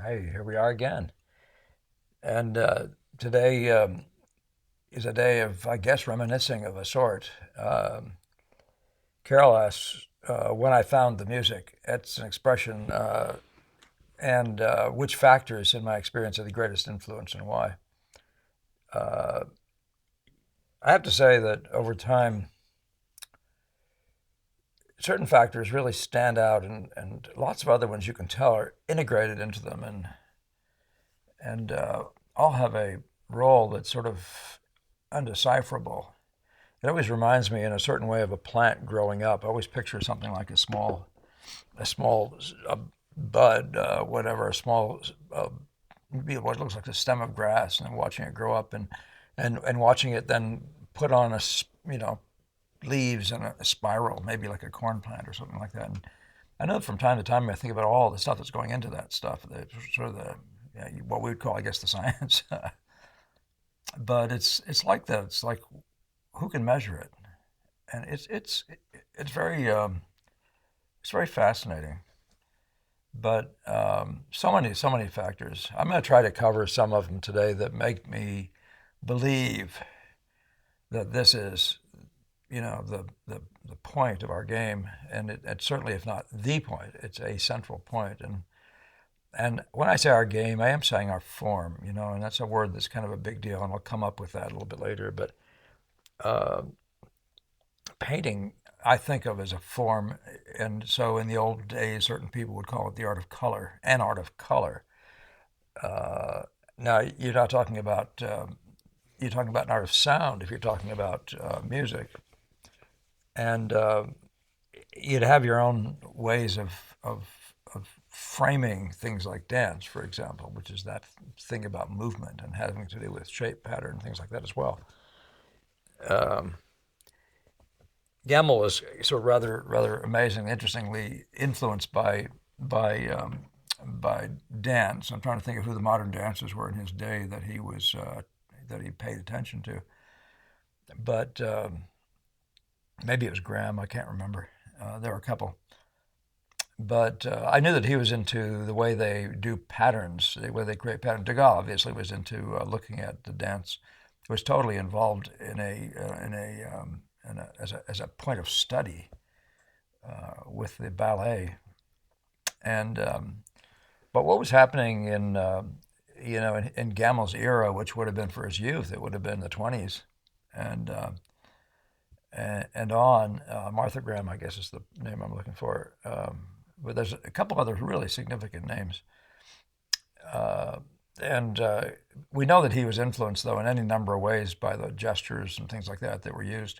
Hey, here we are again. And today is a day of, I guess, reminiscing of a sort. Carol asks, when I found the music. It's an expression, and which factors in my experience had the greatest influence and why. Uh, I have to say that over time, certain factors really stand out, and lots of other ones you can tell are integrated into them, and all have a role that's sort of undecipherable. It always reminds me in a certain way of a plant growing up. I always picture something like a small bud, whatever, a small, what looks like a stem of grass, and watching it grow up, and watching it then put on leaves and a spiral, maybe like a corn plant or something like that. And I know from time to time I think about all the stuff that's going into that stuff, the sort of the what we would call, I guess, the science. But it's like that. It's like, who can measure it? And it's very fascinating. But so many factors. I'm going to try to cover some of them today that make me believe that this is, the point of our game, and it's certainly, if not the point, it's a central point. And when I say our game, I am saying our form, and that's a word that's kind of a big deal, and I'll come up with that a little bit later. But uh, painting, I think of as a form, and so in the old days, certain people would call it the art of color, an art of color. Uh, Now you're not talking about you're talking about an art of sound if you're talking about music, and you'd have your own ways of framing things like dance, for example, which is that thing about movement and having to do with shape, pattern, things like that as well. Um, Gamble was sort of rather amazing, interestingly influenced by dance. I'm trying to think of who the modern dancers were in his day that he paid attention to, but maybe it was Graham. I can't remember. There were a couple, but I knew that he was into the way they do patterns, the way they create patterns. Degas obviously was into looking at the dance. Was totally involved as a point of study with the ballet. And but what was happening in Gamel's era, which would have been for his youth, it would have been the 20s, and and on. Martha Graham, I guess, is the name I'm looking for. But there's a couple other really significant names. Uh, and we know that he was influenced, though, in any number of ways by the gestures and things like that were used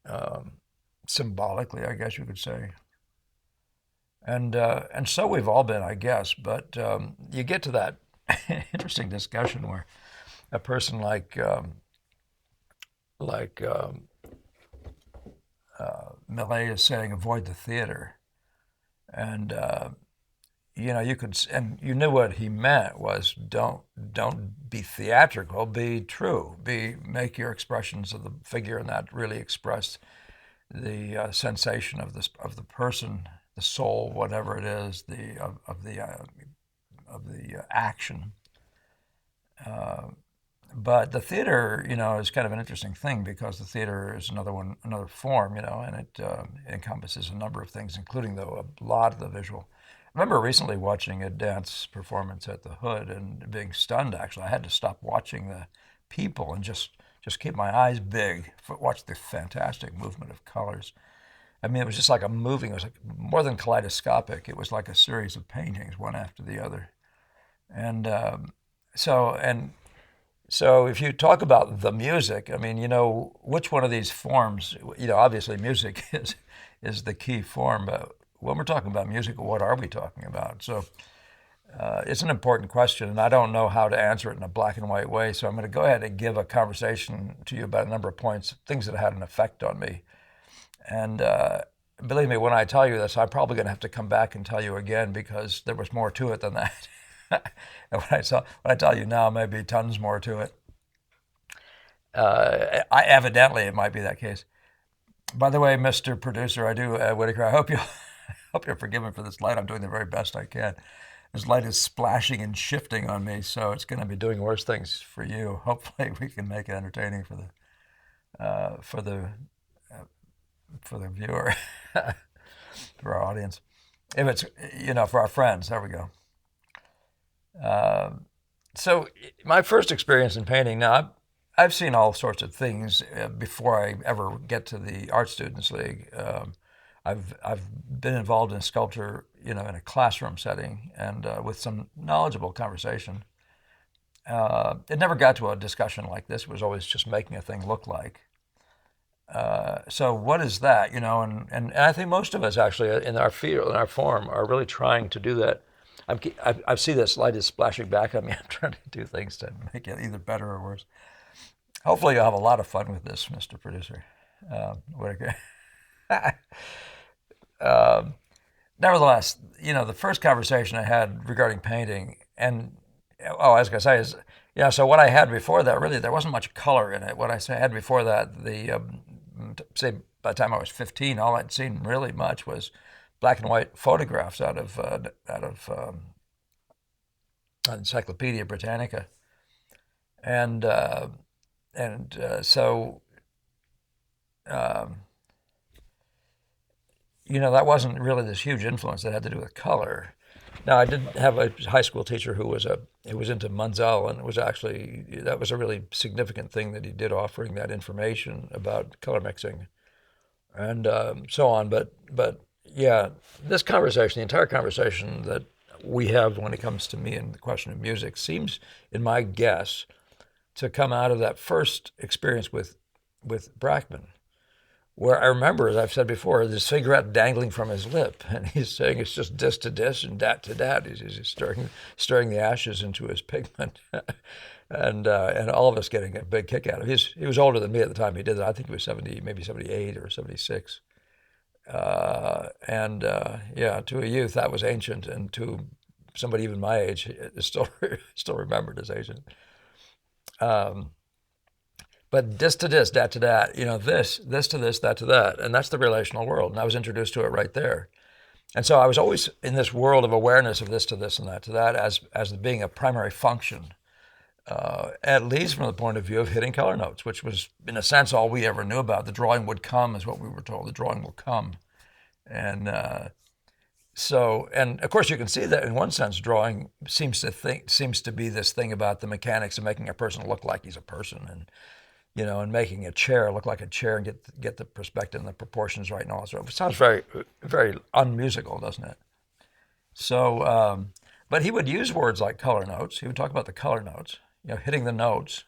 um, symbolically, I guess you could say. And so we've all been, I guess. But you get to that interesting discussion where a person like Millet is saying, avoid the theater, and you knew what he meant was don't be theatrical, be true, make your expressions of the figure, and that really express the sensation of the person, the soul, whatever it is, the of the action. Uh, but the theater, is kind of an interesting thing because the theater is another form, and it encompasses a number of things, including, though, a lot of the visual. I remember recently watching a dance performance at the Hood and being stunned. Actually, I had to stop watching the people and just keep my eyes big, watch the fantastic movement of colors. I mean, it was just like it was like more than kaleidoscopic. It was like a series of paintings, one after the other. And so, and so if you talk about the music, I mean, which one of these forms, obviously music is the key form, but when we're talking about music, what are we talking about? So it's an important question, and I don't know how to answer it in a black and white way. So I'm going to go ahead and give a conversation to you about a number of points, things that had an effect on me. And believe me, when I tell you this, I'm probably going to have to come back and tell you again because there was more to it than that. And when I tell you now, maybe tons more to it. Evidently, it might be that case. By the way, Mr. Producer, I do, Whitaker, I hope you hope you're forgiven for this light. I'm doing the very best I can. This light is splashing and shifting on me, so it's going to be doing worse things for you. Hopefully, we can make it entertaining for the uh, for the for the viewer, for our audience. If it's for our friends, there we go. So my first experience in painting. Now I've seen all sorts of things before I ever get to the Art Students League. I've been involved in sculpture, in a classroom setting and with some knowledgeable conversation. It never got to a discussion like this. It was always just making a thing look like. So what is that? And I think most of us actually in our field, in our form, are really trying to do that. I see this light is splashing back on me. I'm trying to do things to make it either better or worse. Hopefully you'll have a lot of fun with this, Mr. Producer. Whitaker. Nevertheless, the first conversation I had regarding painting, and I was going to say is, so what I had before that, really, there wasn't much color in it. What I had before that, say by the time I was 15, all I'd seen really much was black and white photographs out of Encyclopedia Britannica, and so that wasn't really this huge influence that had to do with color. Now I did have a high school teacher who was into Munzel, and that was a really significant thing that he did, offering that information about color mixing and so on. But yeah, this conversation, the entire conversation that we have when it comes to me and the question of music, seems, in my guess, to come out of that first experience with Brackman, where I remember, as I've said before, this cigarette dangling from his lip, and he's saying it's just dis to dis and dat to dat. He's stirring the ashes into his pigment, and all of us getting a big kick out of it. He was older than me at the time he did that. I think he was 70, maybe 78 or 76. Yeah, to a youth that was ancient, and to somebody even my age, it still remembered as ancient. But this to this, that to that, this to this, that to that, and that's the relational world. And I was introduced to it right there. And so I was always in this world of awareness of this to this and that to that as being a primary function, at least from the point of view of hitting color notes, which was, in a sense, all we ever knew about. The drawing would come, is what we were told. The drawing will come. And and of course you can see that in one sense, drawing seems to be this thing about the mechanics of making a person look like he's a person, and and making a chair look like a chair, and get the perspective and the proportions right and all that sort of. It sounds very, very unmusical, doesn't it? So, but he would use words like color notes. He would talk about the color notes, hitting the notes,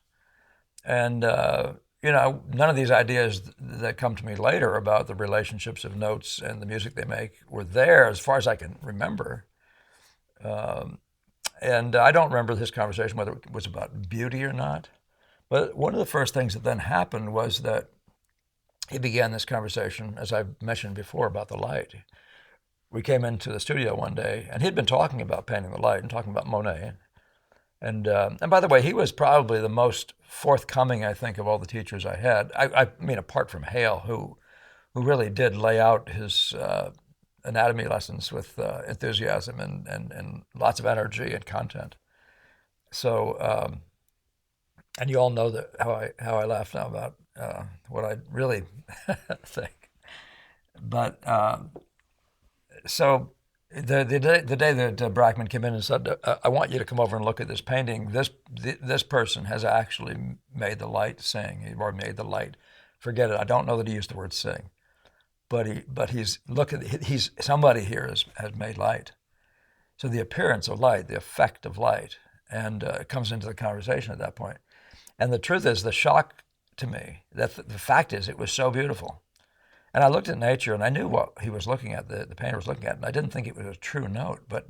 and none of these ideas that come to me later about the relationships of notes and the music they make were there, as far as I can remember. And I don't remember this conversation, whether it was about beauty or not. But one of the first things that then happened was that he began this conversation, as I've mentioned before, about the light. We came into the studio one day, and he'd been talking about painting the light and talking about Monet. And by the way, he was probably the most forthcoming, I think, of all the teachers I had. I mean, apart from Hale, who really did lay out his anatomy lessons with enthusiasm and lots of energy and content. So, and you all know that how I laugh now about what I really think. But so the day that Brackman came in and said, "I want you to come over and look at this painting. This person has actually made the light sing, or made the light." Forget it. I don't know that he used the word "sing," but he's somebody here has made light. So the appearance of light, the effect of light, and it comes into the conversation at that point. And the truth is, the shock to me, that the fact is, it was so beautiful. And I looked at nature, and I knew what he was looking at, the painter was looking at, and I didn't think it was a true note. But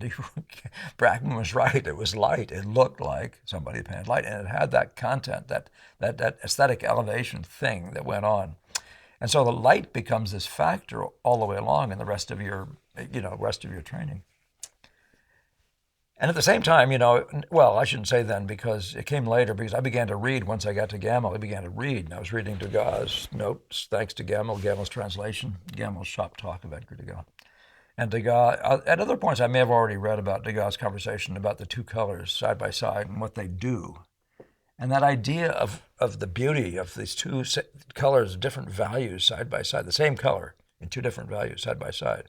Brackman was right. It was light. It looked like somebody painted light, and it had that content, that aesthetic elevation thing that went on. And so the light becomes this factor all the way along in the rest of your training. And at the same time, well, I shouldn't say then, because it came later, because I began to read once I got to Gamel. I began to read, and I was reading Degas' notes, thanks to Gamel's translation, Gamel's Shop Talk of Edgar Degas. And Degas, at other points, I may have already read about Degas' conversation about the two colors side by side and what they do. And that idea of the beauty of these two colors, different values side by side, the same color in two different values side by side.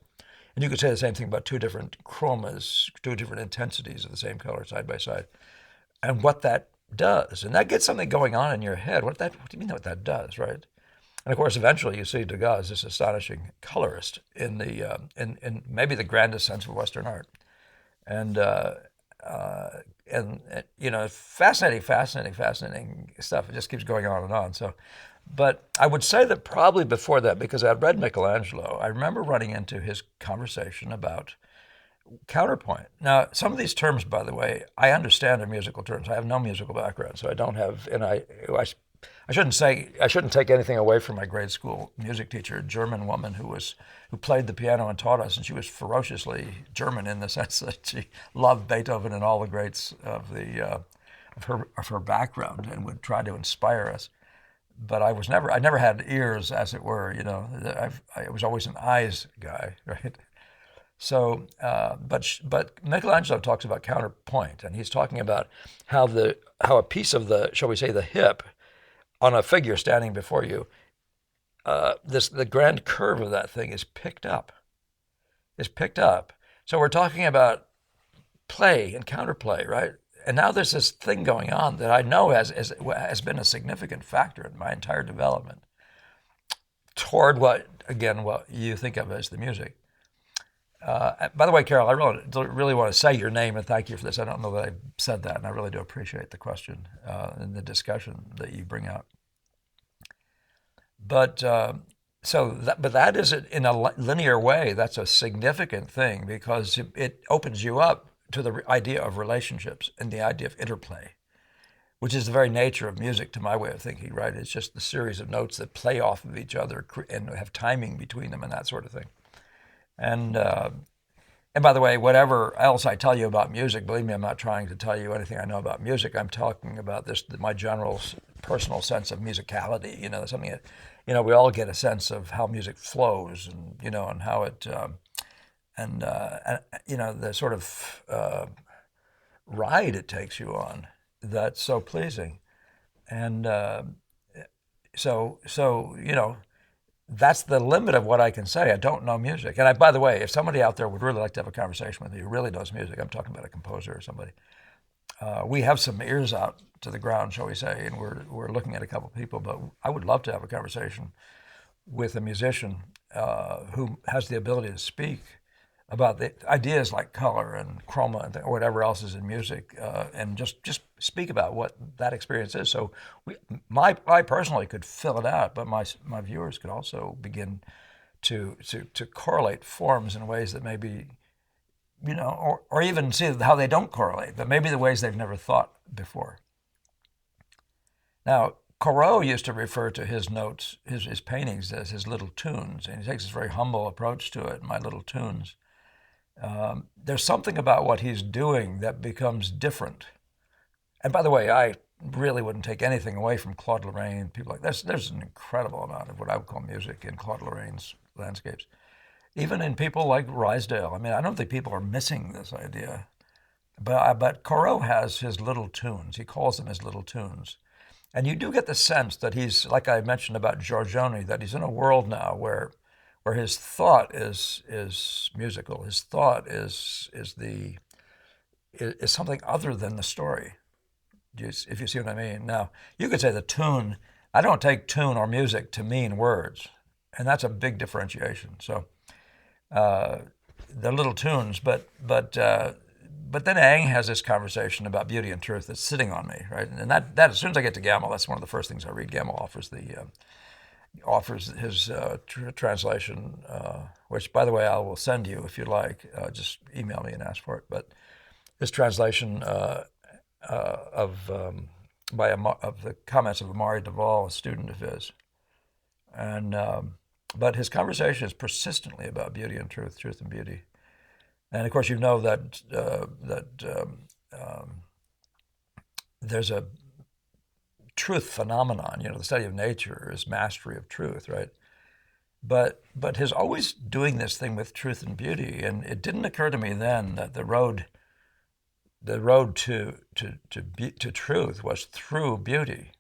And you could say the same thing about two different chromas, two different intensities of the same color side by side. And what that does. And that gets something going on in your head. What do you mean what that does, right? And of course, eventually you see Degas, this astonishing colorist in in maybe the grandest sense of Western art. And fascinating stuff. It just keeps going on and on. So, but I would say that probably before that, because I'd read Michelangelo, I remember running into his conversation about counterpoint. Now, some of these terms, by the way, I understand are musical terms. I have no musical background, so I don't have, and I shouldn't take anything away from my grade school music teacher, a German woman who played the piano and taught us, and she was ferociously German in the sense that she loved Beethoven and all the greats of her background and would try to inspire us. But I never had ears, as it were. I was always an eyes guy, right? So, but Michelangelo talks about counterpoint, and he's talking about how a piece of shall we say, the hip on a figure standing before you, the grand curve of that thing is picked up. So we're talking about play and counterplay, right? And now there's this thing going on that I know has been a significant factor in my entire development toward what you think of as the music. By the way, Carol, I really want to say your name and thank you for this. I don't know that I said that, and I really do appreciate the question and the discussion that you bring out. But that is in a linear way. That's a significant thing because it opens you up to the idea of relationships and the idea of interplay, which is the very nature of music, to my way of thinking. Right? It's just the series of notes that play off of each other and have timing between them and that sort of thing. And by the way, whatever else I tell you about music, believe me, I'm not trying to tell you anything I know about music. I'm talking about my general personal sense of musicality. Something that, we all get a sense of how music flows, and how it, the sort of ride it takes you on that's so pleasing, and so that's the limit of what I can say. I don't know music. And by the way, if somebody out there would really like to have a conversation with you who really knows music, I'm talking about a composer or somebody, we have some ears out to the ground, shall we say, and we're looking at a couple of people, but I would love to have a conversation with a musician who has the ability to speak about the ideas like color and chroma and whatever else is in music, and just speak about what that experience is. So I personally could fill it out, but my viewers could also begin to correlate forms in ways that maybe, or even see how they don't correlate, but maybe the ways they've never thought before. Now, Corot used to refer to his notes, his paintings, as his little tunes, and he takes this very humble approach to it, my little tunes. There's something about what he's doing that becomes different. And by the way, I really wouldn't take anything away from Claude Lorraine, people like this. There's an incredible amount of what I would call music in Claude Lorraine's landscapes. Even in people like Rysdale. I mean, I don't think people are missing this idea. But Corot has his little tunes. He calls them his little tunes. And you do get the sense that he's, like I mentioned about Giorgione, that he's in a world now where his thought is musical. His thought is something other than the story, if you see what I mean. Now, you could say the tune. I don't take tune or music to mean words, and that's a big differentiation. So, the little tunes, but then Aang has this conversation about beauty and truth that's sitting on me, right? And that as soon as I get to Gamel, that's one of the first things I read. Gamel offers his translation, which, by the way, I will send you if you'd like. Just email me and ask for it. But his translation of the comments of Amari Duvall, a student of his, and but his conversation is persistently about beauty and truth and beauty. And of course, you know that there's a truth phenomenon. The study of nature is mastery of truth, right? But his always doing this thing with truth and beauty, and it didn't occur to me then that the road to truth was through beauty.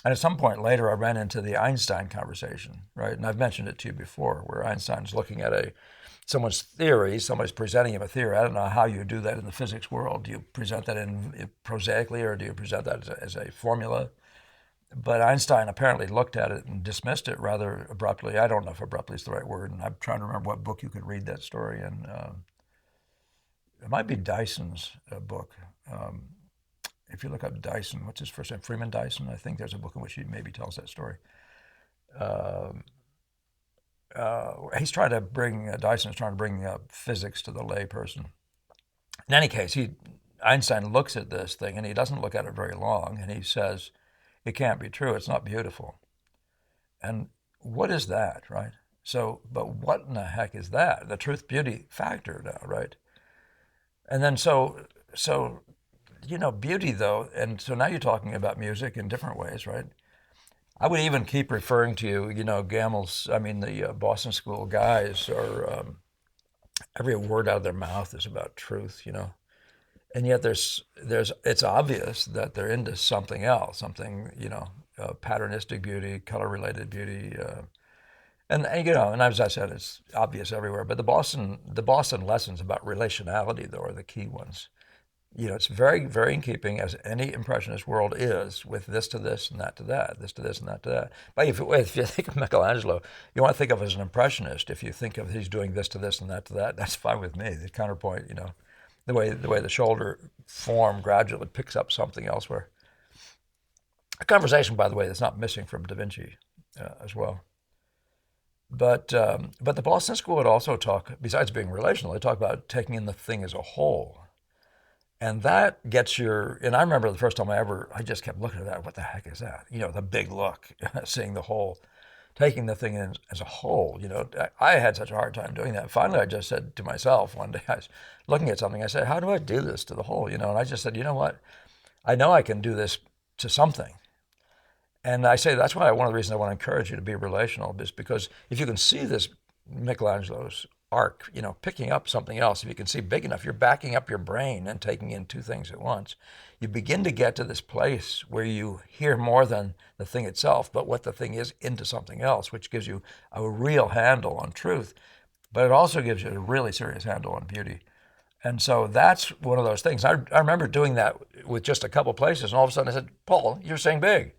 And at some point later, I ran into the Einstein conversation, right? And I've mentioned it to you before, where Einstein's looking at someone's theory, somebody's presenting him a theory. I don't know how you do that in the physics world. Do you present that in prosaically, or do you present that as a formula? But Einstein apparently looked at it and dismissed it rather abruptly. I don't know if abruptly is the right word, and I'm trying to remember what book you could read that story in. It might be Dyson's book. If you look up Dyson, what's his first name? Freeman Dyson. I think there's a book in which he maybe tells that story. He's trying to bring Dyson is trying to bring physics to the layperson. In any case, Einstein looks at this thing and he doesn't look at it very long, and he says, "It can't be true. It's not beautiful." And what is that, right? So, but what in the heck is that? The truth beauty factor now, right? And then beauty though, and so now you're talking about music in different ways, right? I would even keep referring to the Boston School guys are, every word out of their mouth is about truth, and yet it's obvious that they're into something else, patternistic beauty, color-related beauty, and as I said, it's obvious everywhere. But the Boston lessons about relationality, though, are the key ones. It's very, very in keeping, as any impressionist world is, with this to this and that to that, this to this and that to that. But if you think of Michelangelo, you want to think of as an impressionist. If you think of he's doing this to this and that to that, that's fine with me. The counterpoint, the way the shoulder form gradually picks up something elsewhere. A conversation, by the way, that's not missing from Da Vinci as well. But the Boston School would also talk, besides being relational, they talk about taking in the thing as a whole. And that gets and I remember the first time I just kept looking at that. What the heck is that? The big look, seeing the whole, taking the thing in as a whole. I had such a hard time doing that. Finally, I just said to myself one day, I was looking at something, I said, how do I do this to the whole? And I just said, you know what? I know I can do this to something. And I say that's why one of the reasons I want to encourage you to be relational is because if you can see this Michelangelo's arc, picking up something else, if you can see big enough, you're backing up your brain and taking in two things at once. You begin to get to this place where you hear more than the thing itself, but what the thing is into something else, which gives you a real handle on truth, but it also gives you a really serious handle on beauty. And so that's one of those things. I remember doing that with just a couple places, and all of a sudden I said, Paul, you're saying big.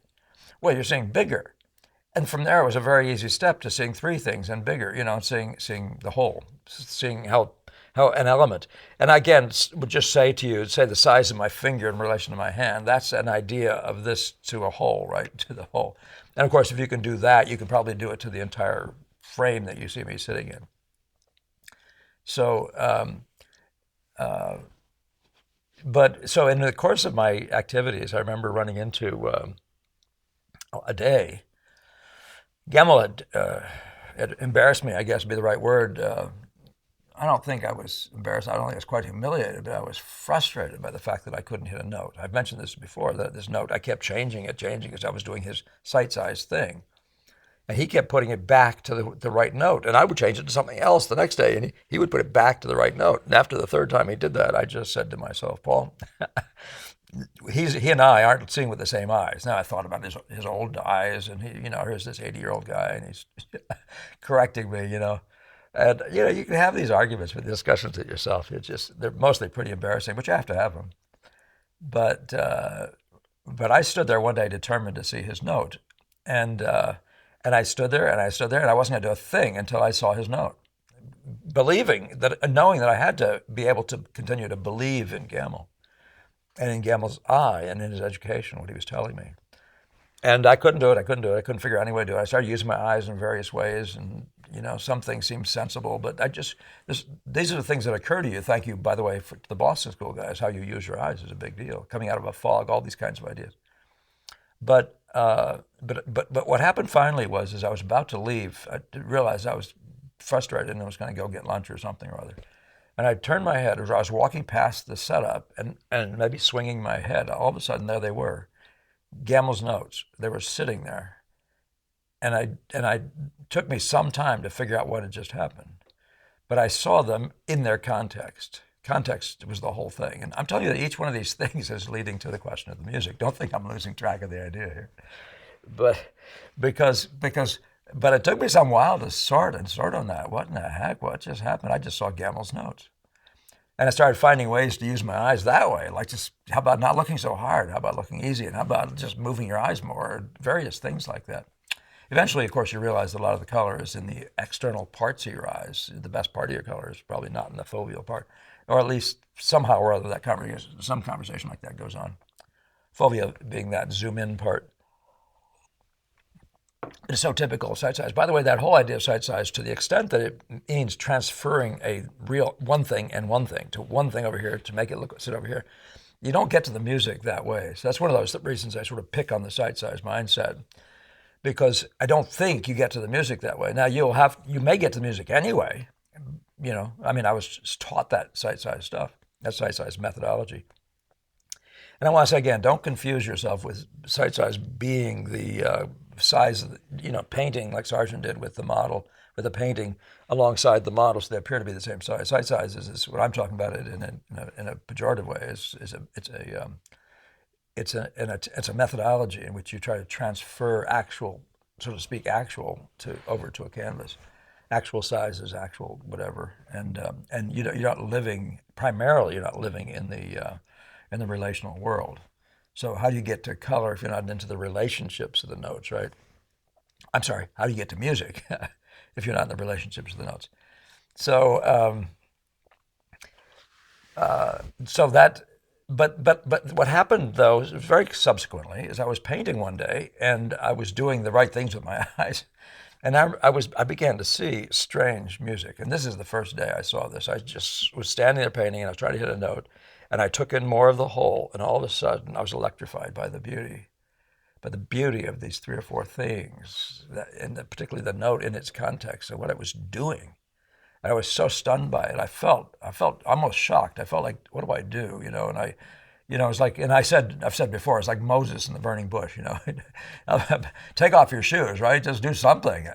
Well, you're saying bigger. And from there, it was a very easy step to seeing three things and bigger, seeing the whole, seeing how an element. And again, would just say to you, say the size of my finger in relation to my hand, that's an idea of this to a whole, right, to the whole. And of course, if you can do that, you can probably do it to the entire frame that you see me sitting in. So, so in the course of my activities, I remember running into a day. Gemmell had embarrassed me, I guess would be the right word. I don't think I was embarrassed. I don't think I was quite humiliated, but I was frustrated by the fact that I couldn't hit a note. I've mentioned this before, that this note, I kept changing it because I was doing his sight-sized thing. And he kept putting it back to the right note. And I would change it to something else the next day, and he would put it back to the right note. And after the third time he did that, I just said to myself, Paul, he and I aren't seeing with the same eyes. Now I thought about his old eyes, and here's this 80-year-old guy, and he's correcting me, And you can have these arguments with discussions with yourself. They're mostly pretty embarrassing, but you have to have them. But I stood there one day determined to see his note, and I stood there and I wasn't going to do a thing until I saw his note, knowing that I had to be able to continue to believe in Gemmell. And in Gemmell's eye and in his education, what he was telling me. And I couldn't do it. I couldn't figure out any way to do it. I started using my eyes in various ways, and some things seemed sensible, but these are the things that occur to you. Thank you, by the way, to the Boston School guys. How you use your eyes is a big deal. Coming out of a fog, all these kinds of ideas. But what happened finally was, as I was about to leave, I realized I was frustrated and I was going to go get lunch or something or other. And I turned my head as I was walking past the setup and maybe swinging my head. All of a sudden, there they were, Gemmell's notes. They were sitting there. I took me some time to figure out what had just happened, but I saw them in their context. Context was the whole thing, and I'm telling you that each one of these things is leading to the question of the music. Don't think I'm losing track of the idea here, but but it took me some while to sort on that. What in the heck? What just happened? I just saw Gammel's notes. And I started finding ways to use my eyes that way. Like, just how about not looking so hard? How about looking easy? And how about just moving your eyes more? Various things like that. Eventually, of course, you realize that a lot of the color is in the external parts of your eyes. The best part of your color is probably not in the foveal part, or at least somehow or other some conversation like that goes on. Fovea being that zoom in part. It's so typical of sight size. By the way, that whole idea of sight size, to the extent that it means transferring a real one thing to one thing over here to make it sit over here, you don't get to the music that way. So that's one of those reasons I sort of pick on the sight size mindset, because I don't think you get to the music that way. Now you may get to the music anyway. I was taught that sight size stuff, that sight size methodology. And I want to say again, don't confuse yourself with sight size being the size of the, painting like Sargent did with the model, with the painting alongside the model, so they appear to be the same size. Sight size is what I'm talking about it in a pejorative way. It's a methodology in which you try to transfer actual, so to speak, over to a canvas. Actual sizes, actual whatever, and you're not living in the relational world. So how do you get to color if you're not into the relationships of the notes, right? I'm sorry, how do you get to music if you're not in the relationships of the notes? So, but what happened though, very subsequently, is I was painting one day and I was doing the right things with my eyes, and I began to see strange music. And this is the first day I saw this. I just was standing there painting and I was trying to hit a note. And I took in more of the whole, and all of a sudden I was electrified by the beauty of these three or four things, and particularly the note in its context and what it was doing. And I was so stunned by it. I felt almost shocked. I felt like, what do I do? And it's like, and I've said before, it's like Moses in the burning bush. Take off your shoes, right? Just do something,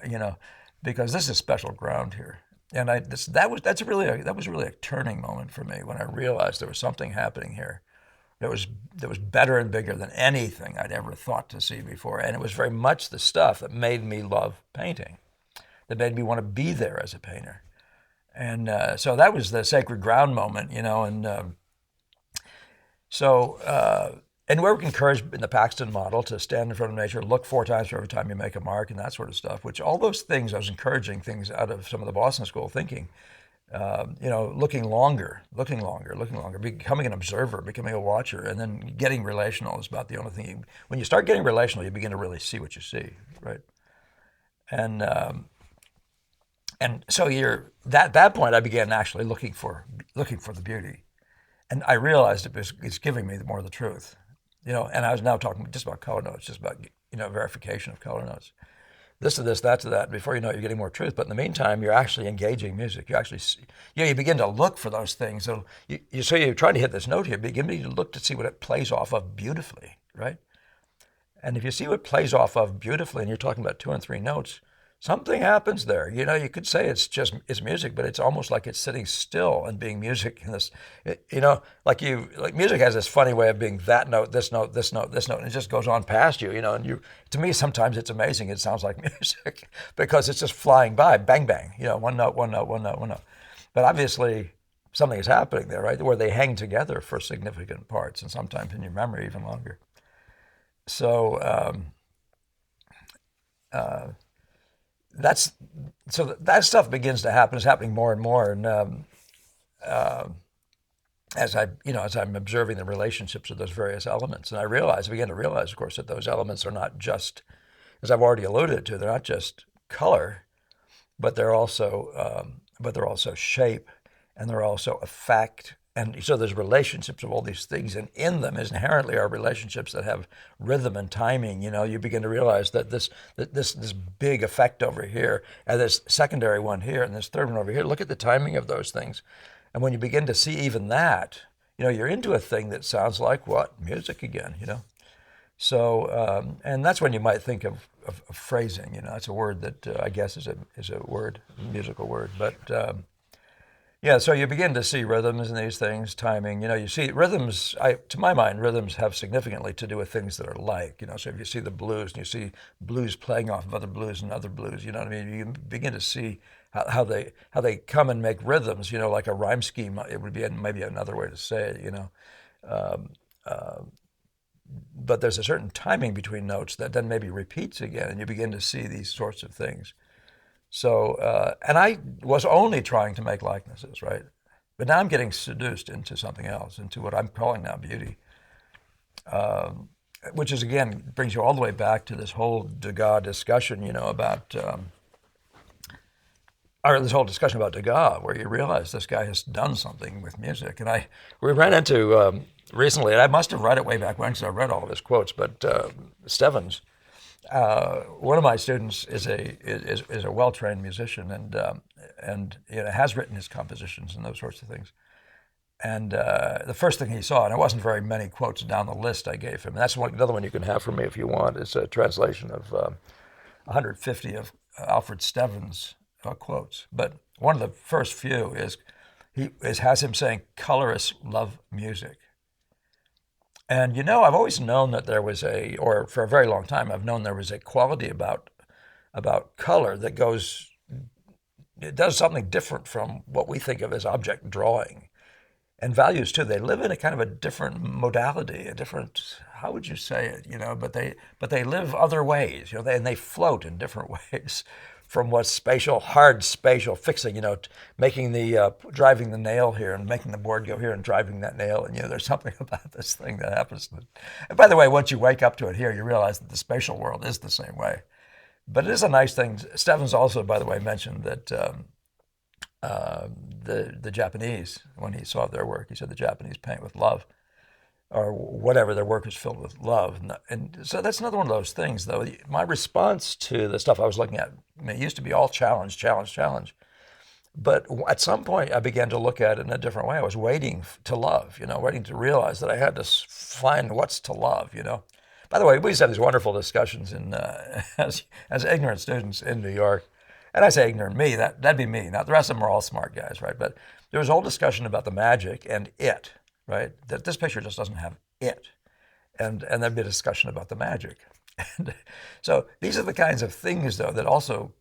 because this is special ground here. And that was really a turning moment for me, when I realized there was something happening here that was better and bigger than anything I'd ever thought to see before. And it was very much the stuff that made me love painting, that made me want to be there as a painter. And so that was the sacred ground moment, and we're encouraged in the Paxton model to stand in front of nature, look 4 times for every time you make a mark, and that sort of stuff, which all those things, I was encouraging things out of some of the Boston School thinking, looking longer, becoming an observer, becoming a watcher, and then getting relational is about the only thing. When you start getting relational, you begin to really see what you see, right? And so at that point, I began actually looking for the beauty. And I realized it's giving me more of the truth. And I was now talking just about color notes, just about, verification of color notes. This to this, that to that. Before you know it, you're getting more truth. But in the meantime, you're actually engaging music. You actually, you begin to look for those things. So you're trying to hit this note here. Begin to look to see what it plays off of beautifully, right? And if you see what plays off of beautifully, and you're talking about 2 and 3 notes, something happens there. You could say it's music, but it's almost like it's sitting still and being music in this, like music has this funny way of being that note, this note, this note, this note, and it just goes on past you, and to me, sometimes it's amazing. It sounds like music because it's just flying by, bang, bang, one note, one note, one note, one note. But obviously something is happening there, right? Where they hang together for significant parts, and sometimes in your memory even longer. So, that stuff begins to happen. It's happening more and more, and as I'm observing the relationships of those various elements, and I begin to realize, of course, that those elements are not just, as I've already alluded to, they're not just color, but they're also shape, and they're also effect. And so there's relationships of all these things, and in them is inherently are relationships that have rhythm and timing. You begin to realize that this big effect over here, and this secondary one here, and this third one over here. Look at the timing of those things, and when you begin to see even that, you're into a thing that sounds like what? Music again. So, and that's when you might think of phrasing. That's a word that I guess is a word, a musical word. But yeah, so you begin to see rhythms in these things, timing. You see rhythms. To my mind, rhythms have significantly to do with things that are like. So if you see the blues and you see blues playing off of other blues and other blues, you know what I mean. You begin to see how they come and make rhythms. Like a rhyme scheme. It would be maybe another way to say it. But there's a certain timing between notes that then maybe repeats again, and you begin to see these sorts of things. So, and I was only trying to make likenesses, right? But now I'm getting seduced into something else, into what I'm calling now beauty, which is, again, brings you all the way back to this whole Degas discussion, about, or this whole discussion about Degas, where you realize this guy has done something with music. And we ran into, recently, and I must have read it way back when because I read all of his quotes, but Stevens, one of my students is a well-trained musician and has written his compositions and those sorts of things. And the first thing he saw, and it wasn't very many quotes down the list I gave him, and that's another one you can have from me if you want, is a translation of 150 of Alfred Stevens' quotes. But one of the first few has him saying, "Colorists love music." And I've always known that there was or for a very long time, I've known there was a quality about color that it does something different from what we think of as object drawing. And values too. They live in a kind of a different modality, a different, how would you say it, but they live other ways, and they float in different ways from what's hard spatial fixing, making driving the nail here and making the board go here and driving that nail. And, there's something about this thing that happens. And by the way, once you wake up to it here, you realize that the spatial world is the same way. But it is a nice thing. Stevens also, by the way, mentioned that the Japanese, when he saw their work, he said the Japanese paint with love, or whatever, their work is filled with love. And so that's another one of those things, though. My response to the stuff I was looking at, it used to be all challenge, challenge, challenge. But at some point, I began to look at it in a different way. I was waiting to love, waiting to realize that I had to find what's to love, By the way, we used to have these wonderful discussions as ignorant students in New York. And I say ignorant, that'd be me. Now, the rest of them are all smart guys, right? But there was a whole discussion about the magic and it, right? That this picture just doesn't have it. And there'd be a discussion about the magic. And so these are the kinds of things, though, that also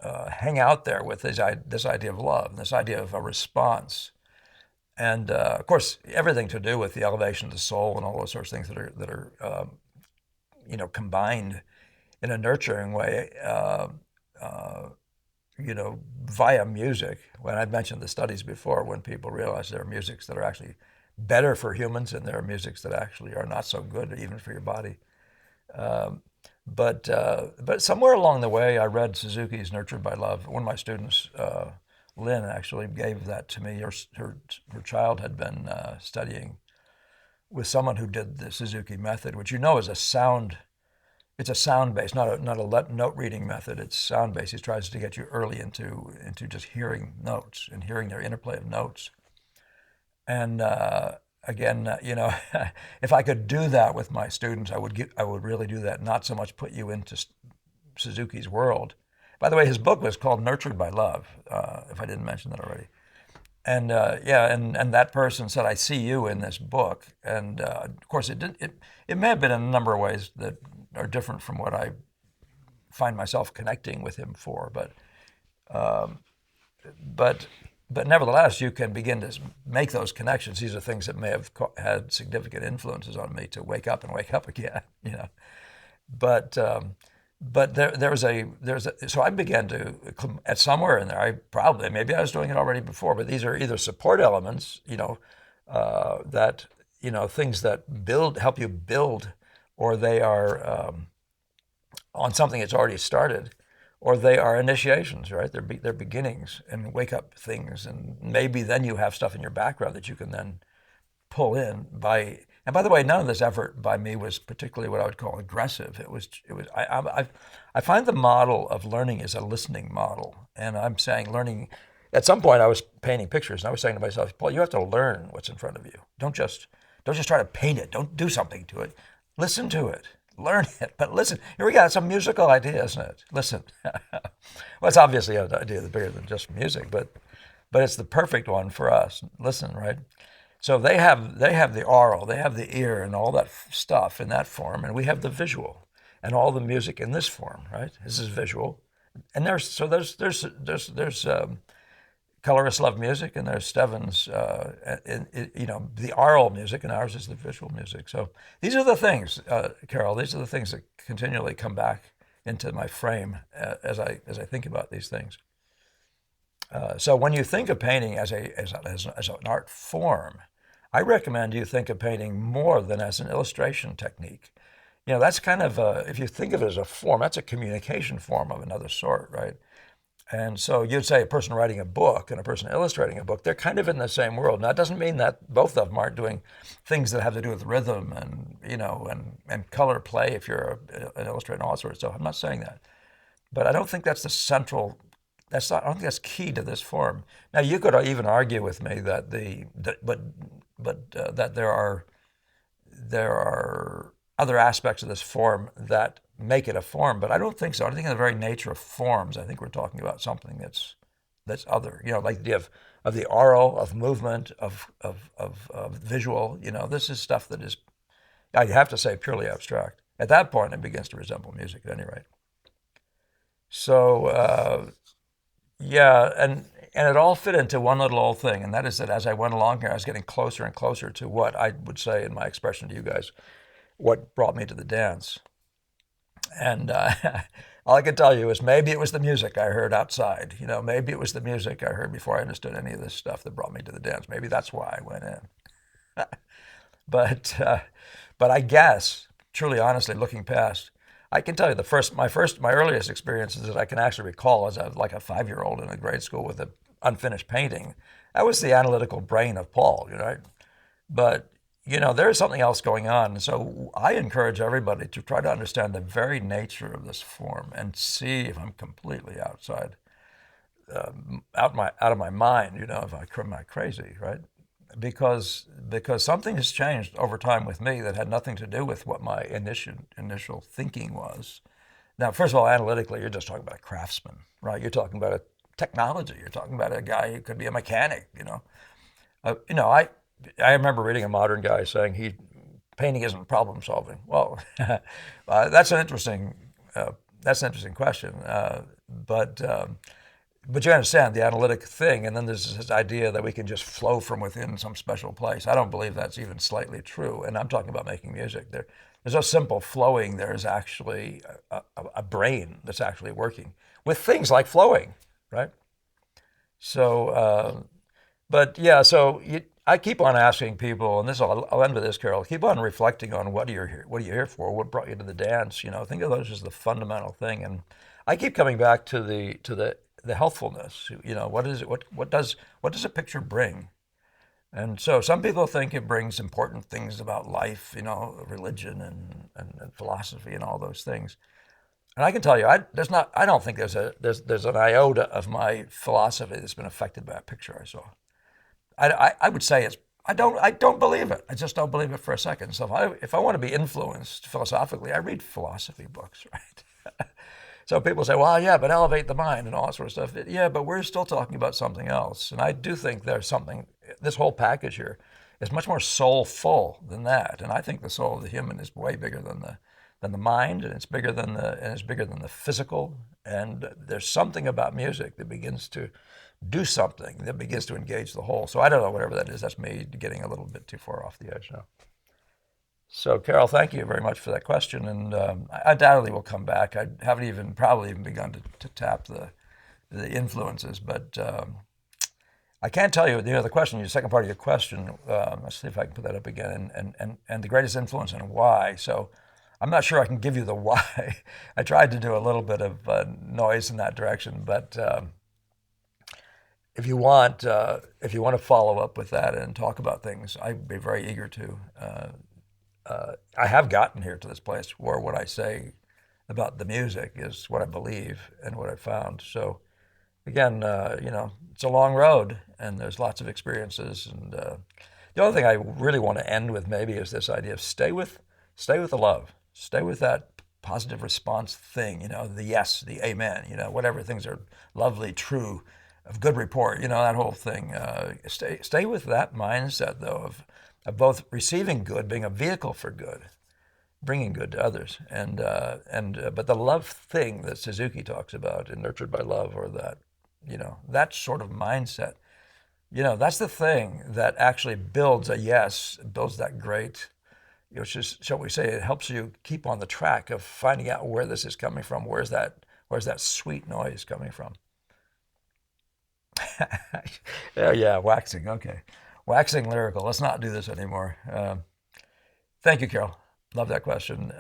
hang out there with this idea of love, this idea of a response. And, of course, everything to do with the elevation of the soul and all those sorts of things that are combined in a nurturing way, via music. When I'd mentioned the studies before, when people realize there are musics that are actually better for humans and there are musics that actually are not so good even for your body. But somewhere along the way, I read Suzuki's Nurtured by Love. One of my students, Lynn, actually gave that to me. Her child had been studying with someone who did the Suzuki method, which is it's a sound-based, not a note-reading method. It's sound-based. He tries to get you early into just hearing notes and hearing their interplay of notes. And again, if I could do that with my students, I would really do that. Not so much put you into Suzuki's world. By the way, his book was called Nurtured by Love. If I didn't mention that already. And and that person said, "I see you in this book." And of course, it may have been in a number of ways that are different from what I find myself connecting with him for, but nevertheless, you can begin to make those connections. These are things that may have had significant influences on me to wake up again, But so I began to, at somewhere in there, maybe I was doing it already before, but these are either support elements, that things that help you build, or they are on something that's already started, or they are initiations, right? They're beginnings and wake up things, and maybe then you have stuff in your background that you can then pull in by. And by the way, none of this effort by me was particularly what I would call aggressive. I find the model of learning is a listening model, and I'm saying learning. At some point, I was painting pictures, and I was saying to myself, Paul, you have to learn what's in front of you. Don't just try to paint it. Don't do something to it. Listen to it. learn it. But listen, here we got some musical idea, isn't it? Listen. Well, it's obviously an idea that's bigger than just music, but it's the perfect one for us. Listen, right? So they have the aural, they have the ear and all that stuff in that form, and we have the visual and all the music in this form, right? This is visual, and there's colorists love music, and there's Steven's, the aural music, and ours is the visual music. So these are the things, Carol. These are the things that continually come back into my frame as I think about these things. So when you think of painting as an art form, I recommend you think of painting more than as an illustration technique. That's kind of if you think of it as a form, that's a communication form of another sort, right? And so you'd say a person writing a book and a person illustrating a book, they're kind of in the same world. Now, it doesn't mean that both of them aren't doing things that have to do with rhythm and, and color play if you're an illustrator and all that sort of stuff. I'm not saying that. But I don't think that's the central, I don't think that's key to this form. Now, you could even argue with me that that there are other aspects of this form that make it a form, but I don't think so. I think in the very nature of forms, I think we're talking about something that's other. Like the idea of the aural, of movement, of visual. This is stuff that is, I have to say, purely abstract. At that point, it begins to resemble music, at any rate. So yeah, and it all fit into one little old thing, and that is that as I went along here, I was getting closer and closer to what I would say in my expression to you guys, what brought me to the dance. And all I can tell you is maybe it was the music I heard outside. Maybe it was the music I heard before I understood any of this stuff that brought me to the dance. Maybe that's why I went in. But I guess, truly, honestly, looking past, I can tell you my earliest experiences that I can actually recall as like a 5-year-old in a grade school with an unfinished painting. That was the analytical brain of Paul, right? But there's something else going on. So I encourage everybody to try to understand the very nature of this form and see if I'm completely outside, out of my mind. If I'm not crazy, right? Because something has changed over time with me that had nothing to do with what my initial thinking was. Now, first of all, analytically, you're just talking about a craftsman, right? You're talking about a technology. You're talking about a guy who could be a mechanic. I remember reading a modern guy saying painting isn't problem solving. Well, that's an interesting question. But you understand the analytic thing, and then there's this idea that we can just flow from within some special place. I don't believe that's even slightly true. And I'm talking about making music. There's no simple flowing. There's actually a brain that's actually working with things like flowing, right? So, but yeah, I keep on asking people, and I'll end with this, Carol. Keep on reflecting on what are you here for? What brought you to the dance? Think of those as the fundamental thing. And I keep coming back to the healthfulness. What is it? What does a picture bring? And so some people think it brings important things about life, religion and philosophy and all those things. And I can tell you, I don't think there's an iota of my philosophy that's been affected by a picture I saw. I would say I don't believe it. I just don't believe it for a second. So if I want to be influenced philosophically, I read philosophy books, right? So people say, well, yeah, but elevate the mind and all that sort of stuff. Yeah, but we're still talking about something else. And I do think there's something, this whole package here is much more soulful than that. And I think the soul of the human is way bigger than the mind, and it's bigger than the physical. And there's something about music that begins to do something, that begins to engage the whole. So I don't know, whatever that is. That's me getting a little bit too far off the edge now. So, Carol, thank you very much for that question, and I undoubtedly will come back. I haven't probably even begun to tap the influences, but I can't tell you the question. The second part of your question. Let's see if I can put that up again. And the greatest influence and why. So, I'm not sure I can give you the why. I tried to do a little bit of noise in that direction, but if you want to follow up with that and talk about things, I'd be very eager to. I have gotten here to this place where what I say about the music is what I believe and what I found. So again, it's a long road and there's lots of experiences. And the only thing I really want to end with maybe is this idea of stay with the love. Stay with that positive response thing, the yes, the amen, whatever things are lovely, true, of good report, that whole thing. Stay with that mindset, though, of both receiving good, being a vehicle for good, bringing good to others, but the love thing that Suzuki talks about in Nurtured by Love, or that sort of mindset, that's the thing that actually builds a yes, builds that great, shall we say, it helps you keep on the track of finding out where this is coming from. Where's that sweet noise coming from? Yeah, waxing. Okay, waxing lyrical. Let's not do this anymore. Thank you, Carol. Love that question.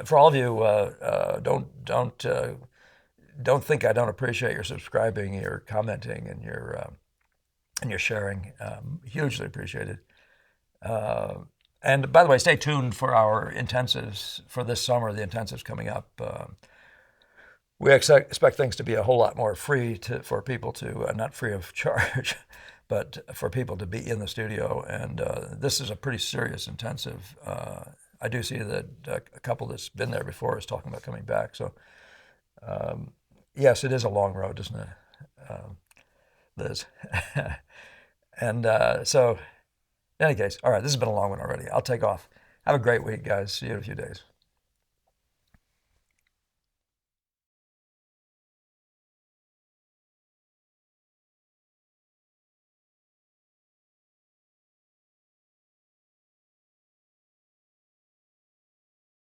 For all of you, don't think I don't appreciate your subscribing, your commenting, and your sharing. Hugely appreciated. And by the way, stay tuned for our intensives for this summer. The intensives coming up. We expect things to be a whole lot more free for people to, not free of charge, but for people to be in the studio. And this is a pretty serious intensive. I do see that a couple that's been there before is talking about coming back. So yes, it is a long road, isn't it, Liz? And so in any case, all right, this has been a long one already. I'll take off. Have a great week, guys. See you in a few days.